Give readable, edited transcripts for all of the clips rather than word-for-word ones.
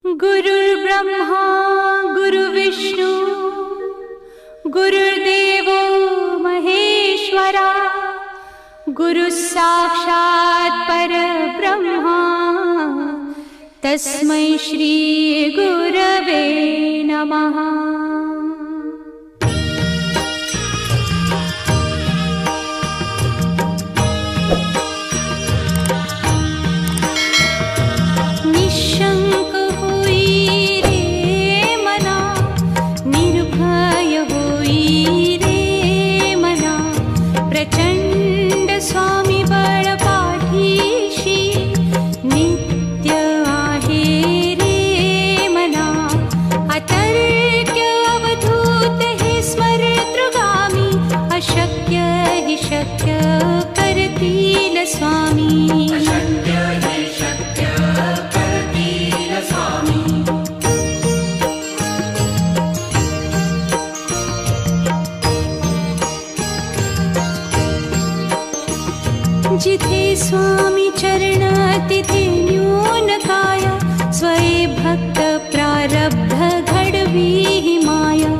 गुरुर्ब्रह्मा गुरुर्विष्णू गुरुर्देवो महेश्वरा गुरुः साक्षात् परब्रह्मा तस्मै श्री गुरवे नमः। जिथे स्वामी चरण तिथे न्यून काय स्वये भक्त प्रारब्ध घडवी ही माया।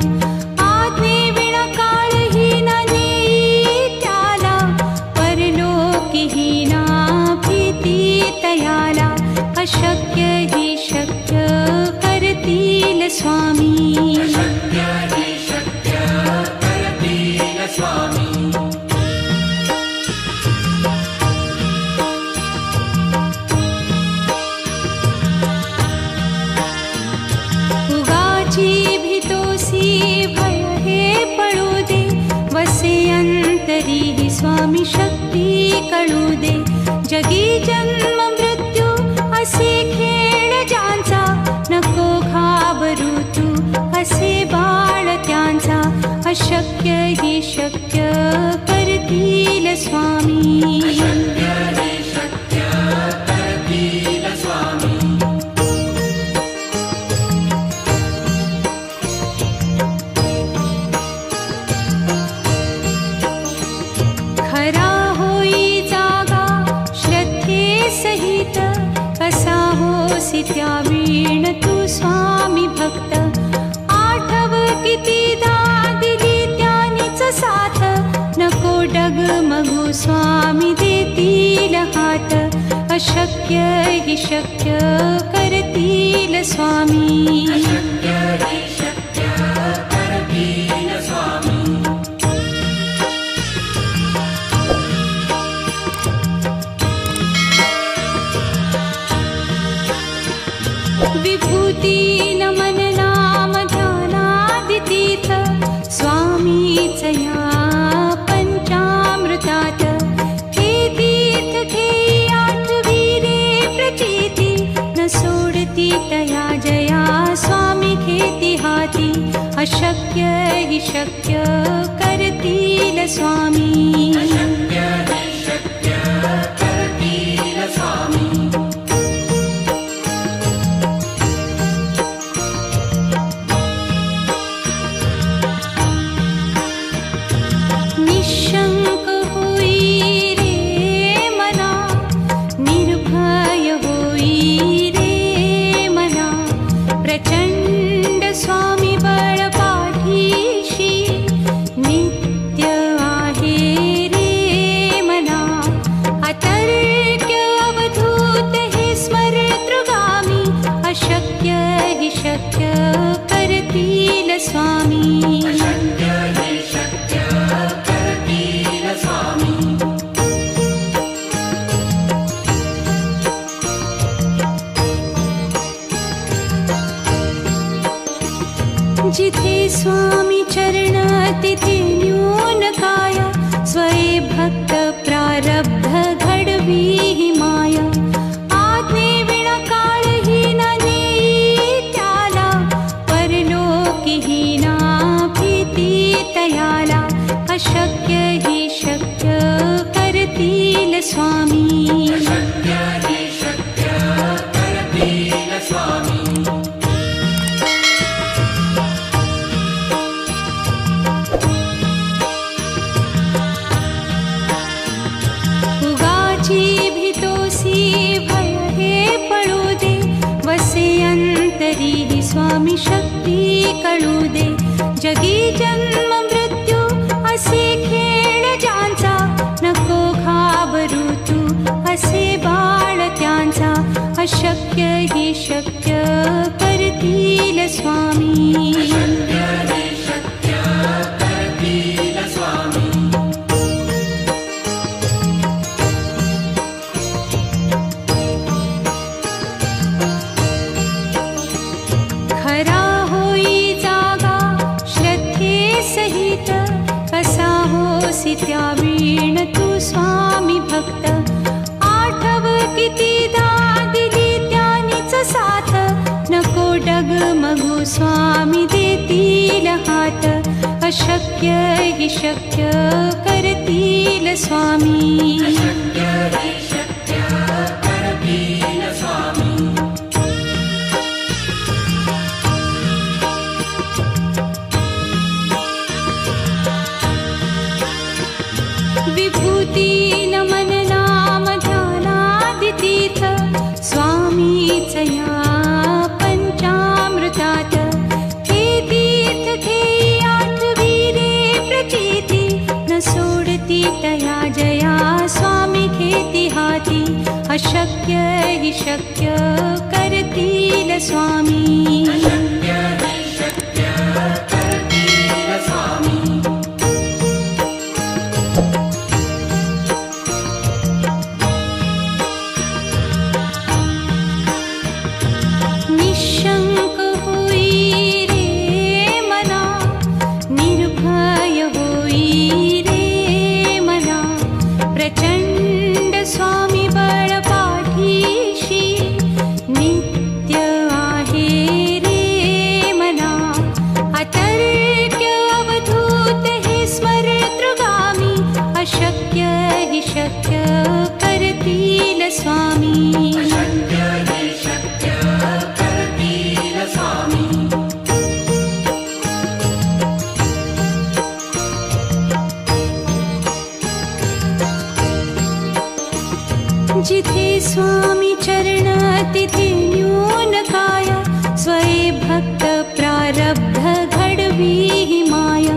आज्ञे विना काळही ना नेई त्याला परलोकी ही ना भीती तयाला। अशक्य ही शक्य करतील स्वामी। स्वामी शक्ती कळू दे। जगी जन्म मृत्यू असे खेळ ज्यांचा नको घाबरू तू असे बाळ त्यांचा। अशक्य ही शक्य करतील स्वामी। खरा होई जागा श्रद्धे सहित कसा होसी त्या वीण तू स्वामी भक्त। आठव कितीदा दिली त्यानीच साथ नको डगमगू स्वामी देतील हात। अशक्य ही शक्य करतील स्वामी। विभूती नमन नाम ध्यानादितीर्थ स्वामीच या पंचामृतात। हे तीर्थ घेई आठवी रे प्रचिती न सोडती तया जया स्वामी घेती हाती। अशक्य ही शक्य करतील स्वामी। निशंक होई रे मना निर्भय होई रे मना। प्रचंड स्वामी बळ पाठीशी नित्य आहे रे मना। अतर्क्य अवधूत हे स्मरतृगामी। अशक्य ही शक्य करतील स्वामी। जिथे स्वामी चरण तिथे न्यून काय स्वये भक्त प्रारब्ध घडवी ही माया। आज्ञे विना काळही ना नेई त्याला परलोकी ही ना भीती तयाला। अशक्य ही शक्य करतील स्वामी। अंतरी स्वामी शक्ती कळू दे. जगी जन्म मृत्यू असे खेळ ज्यांचा, नको घाबरू तू असे बाळ त्यांचा. अशक्य ही शक्य करतील स्वामी. खरा होई जागा श्रद्धे सहित, कसा होसी त्या वीण तू स्वामी भक्त. आठव कितीदा दिली त्यानीच साथ, नको डगमगू स्वामी देतील हात. अशक्य ही शक्य करतील स्वामी. विभूती नमन नाम ध्यानादितीर्थ, स्वामीच या पंचामृतात. हे तीर्थ घेई आठविरे प्रचिती, न सोडती तया जया स्वामी घेती हाती. अशक्य ही शक्य करतील स्वामी. निशंक होई रे मना, निर्भय होई रे मना. प्रचंड स्वामी बळ पाठीशी, नित्य आहे रे मना. अतर्क्य अवधूत हे स्मरतृगामी, अशक्य ही शक्य करतील स्वामी. जिथे स्वामी चरण तिथे न्यून काया, स्वये भक्त प्रारब्ध घडवी ही माया.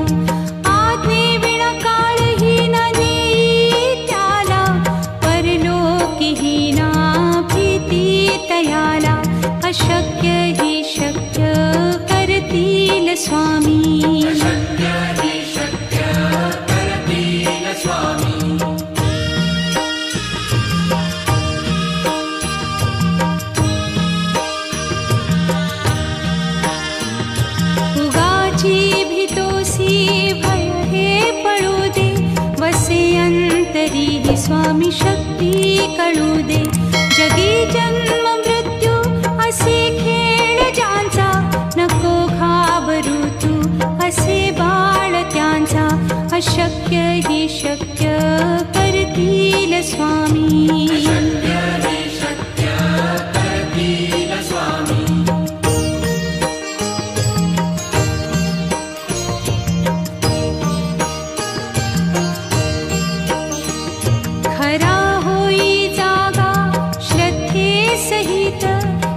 आज्ञे विना काळही न नेई त्याला, परलोकी ही ना भीती तयाला. अशक्य ही शक्य करतील स्वामी. भय हे पळू दे, वसे अंतरी स्वामी शक्ती कळू दे. जगी जन्म मृत्यू असे खेळ ज्यांचा, नको घाबरू तू असे बाळ त्यांचा. अशक्य ही शक्य करतील स्वामी. खरा होई जागा श्रद्धे सहित,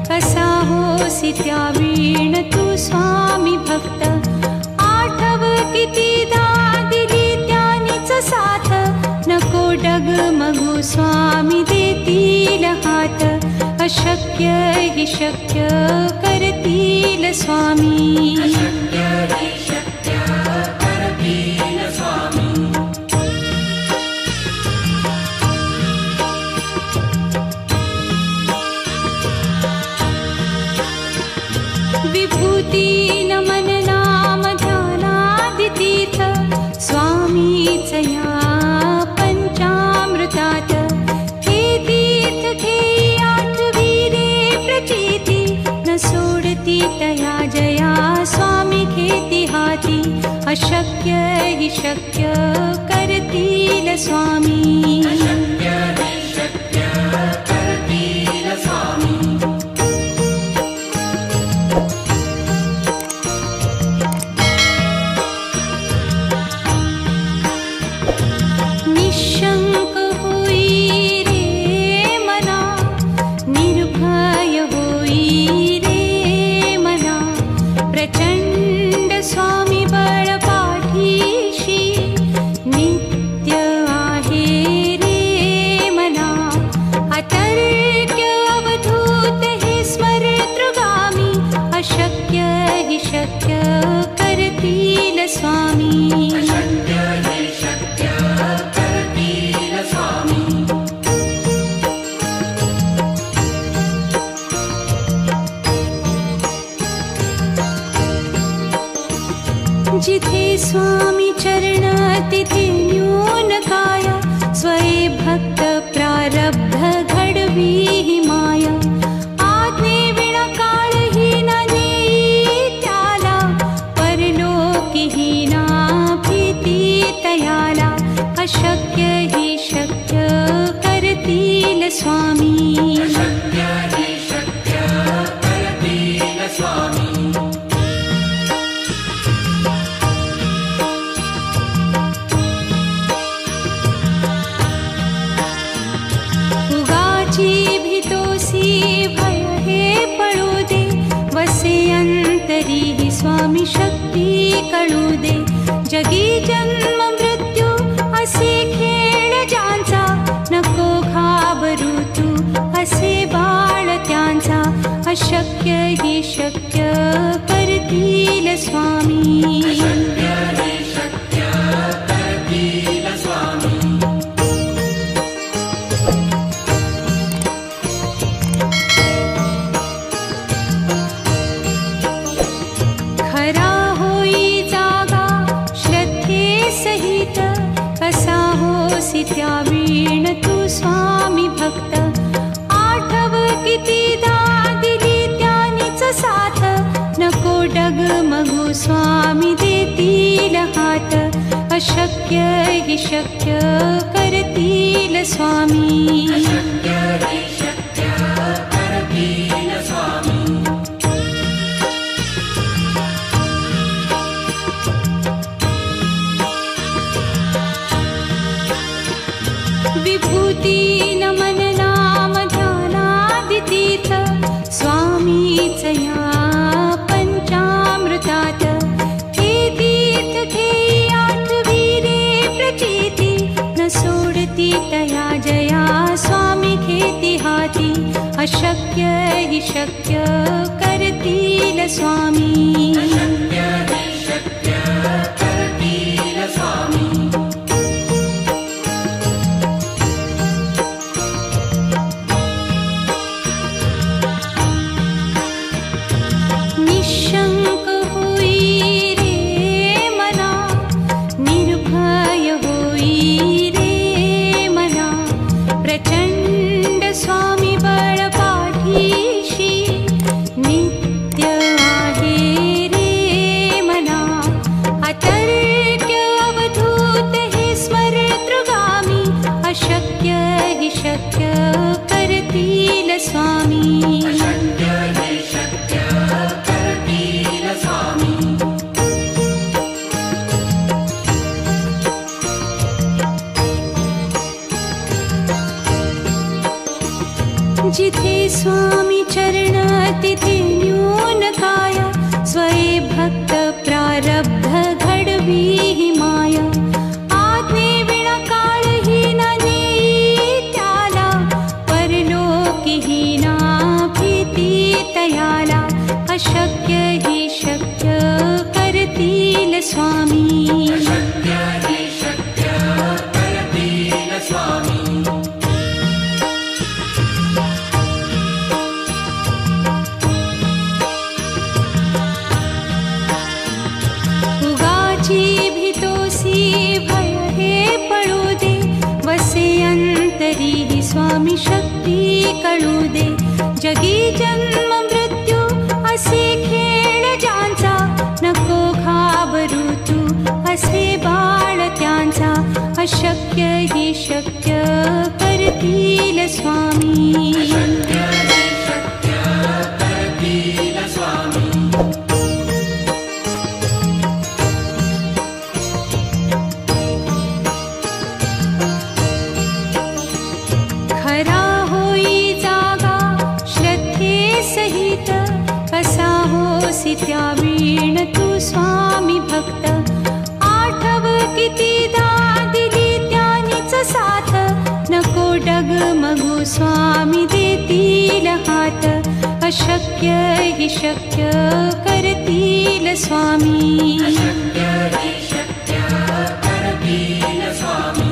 कसा होसी त्या वीण तू स्वामी भक्त. आठव कितीदा दिली त्यानीच साथ, नको डगमगू स्वामी देतील हात. अशक्य ही शक्य करतील स्वामी. विभूती नमन नाम ध्यानादितीर्थ, स्वामीच या पंचामृतात. हे तीर्थ घेई आठविरे प्रचिती, न सोडती तया जया स्वामी घेती हाती. अशक्य ही शक्य करतील स्वामी. निशंक होई रे मना, निर्भय होई रे शक्य करतील स्वामी. अशक्य हि शक्य करतील स्वामी. जिथे स्वामी चरण तिथे न्यून काया. स्वये भक्त प्रारब्ध घडवी ही माया. आज्ञे विना काळही न नेई त्याला. परलोकीही ना भीती तयाला. अशक्य हि शक्य करतील स्वामी. अशक्य हि शक्य करतील स्वामी. भीतोसी भय हे पळू दे. वसे अंतरी ही स्वामी शक्ती कळू दे. जगी जन्म मृत्यू असे खेळ ज्यांचा. नको घाबरू तू असे बाळ त्यांचा. अशक्य हि शक्य करतील स्वामी. अशक्य हि शक्य करतील स्वामी. खरा होई जागा श्रद्धे सहित. कसा होसी त्या वीण तू स्वामी भक्त. आठव कितीदा दिली त्यानीच साथ. नको डगमगू स्वामी देतील हात. अशक्य हि शक्य करतील स्वामी. अशक्य हि शक्य करतील स्वामी. विभूती नमन नाम ध्यानादितीर्थ. स्वामीच या पंचामृतात. हे तीर्थ घेई आठवी रे प्रचिती. न सोडती तया जया स्वामी घेती हाती. अशक्य हि शक्य करतील स्वामी. अशक्य हि शक्य करतील स्वामी. निशंक होई रे मना. निर्भय होई रे मना. प्रचंड स्वामी बळ पाठीशी. नित्य आहे रे मना. अतर्क्य अवधूत हे स्मरतृगामी. अशक्य हि शक्य करतील स्वामी. अशक्य हि शक्य करतील स्वामी. जिथे स्वामी चरण तिथे न्यून काया. स्वये भक्त प्रारब्ध घडवी ही माया. आज्ञे विना काळही न नेई त्याला. परलोकीही ना भीती तयाला. अशक्य हि शक्य करतील स्वामी. अशक्य हि शक्य करतील स्वामी. उगाची भीतोसी भय हे पळू दे. वसे अंतरी ही स्वामी शक्ती कळू दे. जगी जन्म मृत्यू असे खेळ ज्यांचा. नको घाबरू तू असे बाळ त्यांचा. अशक्य हि शक्य करतील स्वामी. अशक्य हि शक्य करतील स्वामी. खरा होई जागा श्रद्धे सहित. कसा होसी त्या वीण तू स्वामी भक्त. आठव कितीदा दिली त्यानीच साथ. नको डगमगू स्वामी देतील हात. अशक्य हि शक्य करतील स्वामी. अशक्य हि शक्य करतील स्वामी.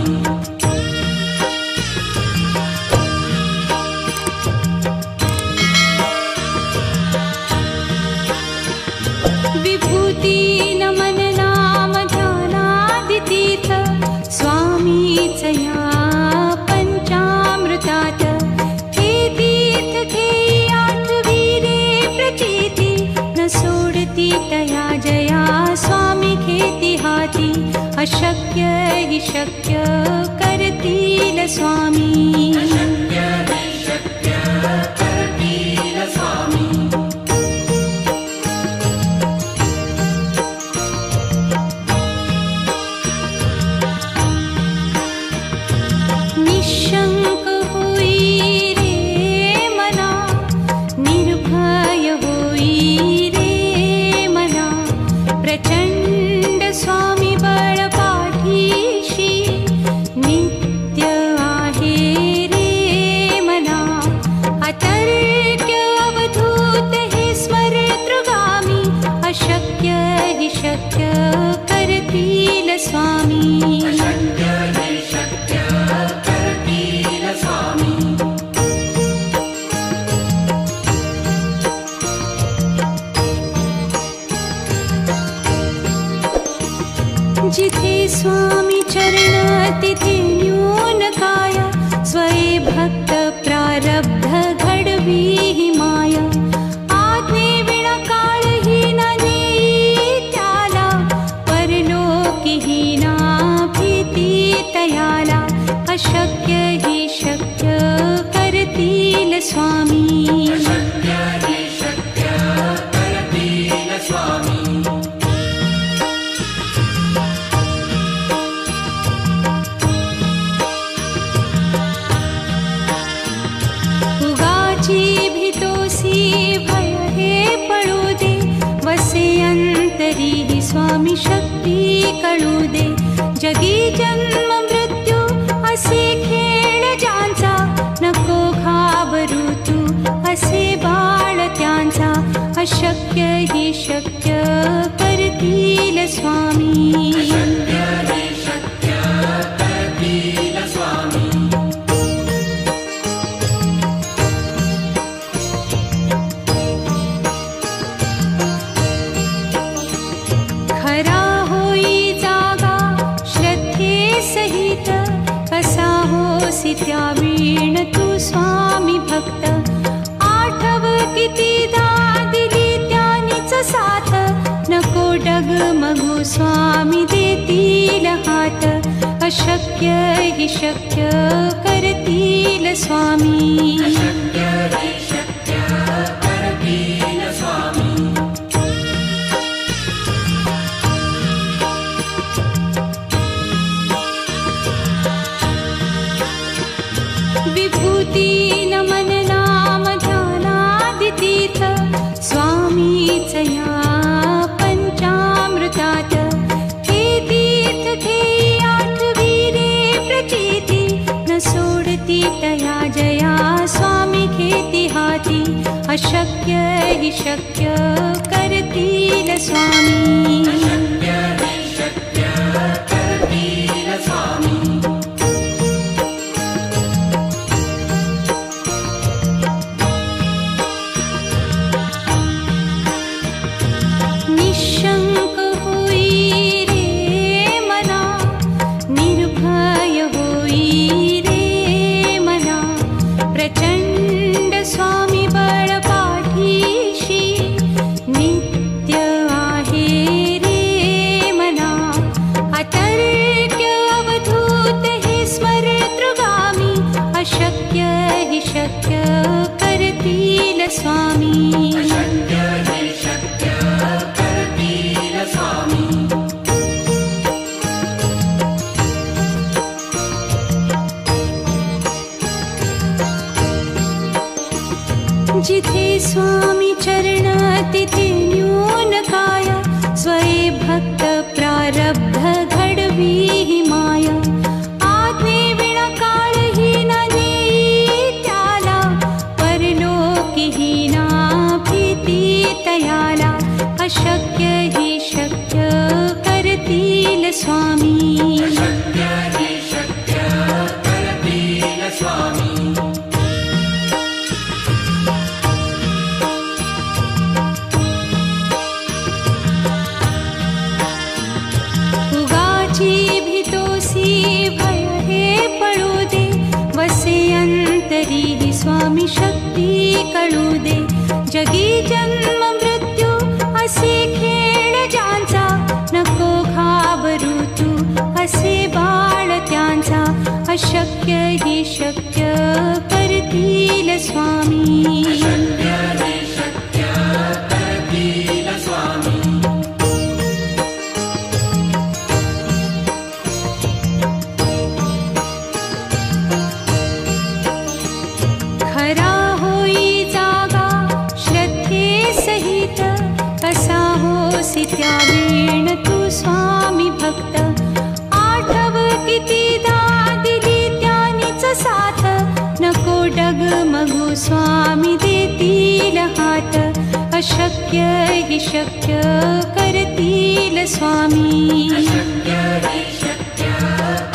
विभूती नमन नाम ध्यानादितीर्थ स्वामीच या पंचामृतात. हे तीर्थ घेई आठविरे प्रचिती न सोडती तया जया स्वामी घेती हाती. अशक्य हि शक्य करतील स्वामी. अशक्य हि शक्य करतील स्वामी. निशंक होई रे मना, निर्भय होई रे मना. प्रचंड स्वामी बळ पाठीशी नित्य आहे रे मना. अतर्क्य अवधूत हे स्मरतृगामी. अशक्य हि शक्य करतील स्वामी. अशक्य हि शक्य करतील स्वामी. जिथे स्वामी चरण तिथे न्यून काय. स्वये भक्त प्रारब्ध घडवी ही माया. आज्ञे विना काळही न नेई त्याला. परलोकीही ना भीती तयाला. अशक्य हि शक्य करतील स्वामी. अशक्य हि शक्य करतील स्वामी. उगाची भीतोसी भय हे पळू दे. वसे अंतरी ही स्वामी शक्ती कळू दे. जगी जन्म मृत्यू असे खेळ ज्यांचा. नको घाबरू तू असे बाळ त्यांचा. अशक्य हि शक्य करतील स्वामी. अशक्य हि शक्य करतील स्वामी. खरा होई जागा श्रद्धे सहित. कसा होसी त्या वीण तू स्वामी भक्त. आठव कितीदा दिली त्यानीच साथ. नको डगमगू स्वामी देतील हात. अशक्य हि शक्य करतील स्वामी. अशक्य हि शक्य करतील स्वामी. विभूती नमन नाम ध्यानादितीर्थ स्वामीच या पंचामृतात. हे तीर्थ घेई आठविरे प्रचिती न सोडती तया जया स्वामी घेती हाती. अशक्य हि शक्य करतील स्वामी. अशक्य हि शक्य करतील स्वामी. निशंक होई रे मना, निर्भय होई रे मना. प्रचंड स्वामी बळ पाठीशी नित्य आहे रे मना. अतर्क्य अवधूत हे स्मरतृगामी. अशक्य हि शक्य करतील स्वामी. अशक्य हि शक्य करतील स्वामी. जिथे स्वामी चरण तिथे न्यून काय. स्वये भक्त प्रारब्ध घडवी ही माया. आज्ञे विना काळही न नेई त्याला. परलोकीही ना भीती तयाला. स्वामी शक्य हि शक्य करतील स्वामी उगाची भीतोसी भय हे पळू दे वसे अंतरी ही स्वामी शक्ती कळू दे जगी जन्म मृत्यू असे खेळ ज्यांचा नको घाबरू तू असे बाळ त्यांचा अशक्य ही शक्य करतील स्वामी शक्य हि शक्य करतील स्वामी खरा होई जागा श्रद्धे सहित कसा होसी त्या वेण तू स्वामी भक्त आठव कितीदा दिली त्यानीच साथ नको डगमगू स्वामी देतील हात अशक्य हि शक्य करतील स्वामी शक्य हि शक्य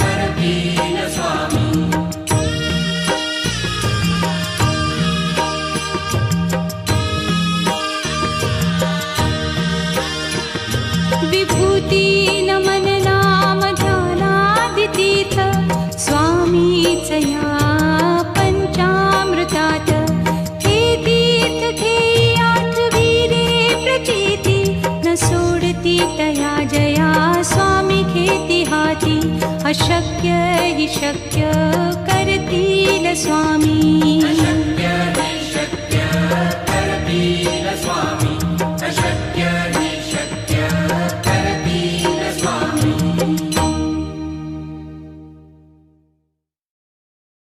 करतील स्वामी विभूती नमन नाम ध्यानादितीर्थ स्वामीच या पंचामृतात हे तीर्थ घेई आठवीरे प्रचिती न सोडती तया जया स्वामी घेती हाती अशक्य हि शक्य करतील स्वामी